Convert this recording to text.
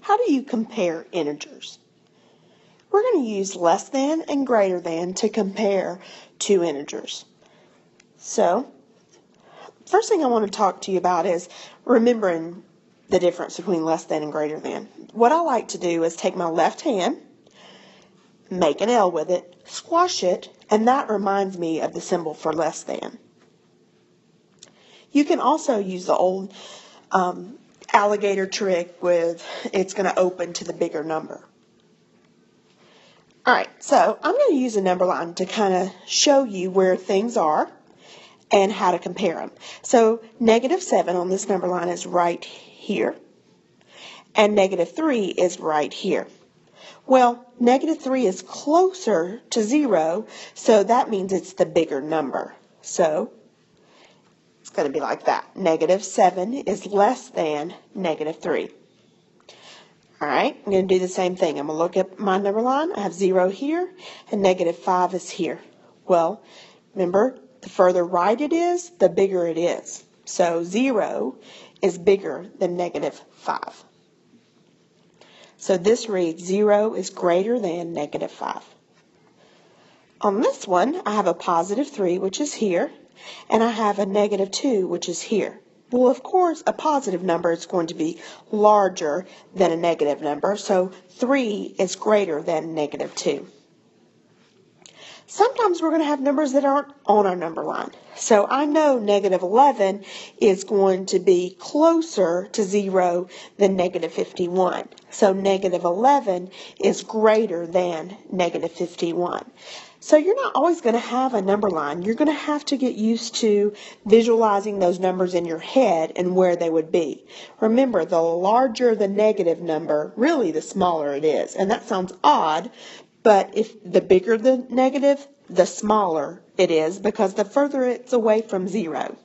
how do you compare integers? We're going to use less than and greater than to compare two integers. So, first thing I want to talk to you about is remembering the difference between less than and greater than. What I like to do is take my left hand, make an L with it, squash it, and that reminds me of the symbol for less than. You can also use the old alligator trick with it's going to open to the bigger number. Alright, so I'm going to use a number line to kind of show you where things are and how to compare them. So -7 on this number line is right here, and -3 is right here. Well, -3 is closer to 0, so that means it's the bigger number. So it's going to be like that. -7 is less than -3. Alright, I'm going to do the same thing. I'm going to look at my number line. I have 0 here, and -5 is here. Well, remember, the further right it is, the bigger it is. So 0 is bigger than -5. So this reads 0 is greater than -5. On this one, I have a +3, which is here, and I have a -2, which is here. Well, of course, a positive number is going to be larger than a negative number, so 3 is greater than -2. Sometimes we're going to have numbers that aren't on our number line. So I know -11 is going to be closer to 0 than -51. So -11 is greater than -51. So you're not always going to have a number line. You're going to have to get used to visualizing those numbers in your head and where they would be. Remember, the larger the negative number, really the smaller it is. And that sounds odd, but if the bigger the negative, the smaller it is because the further it's away from 0.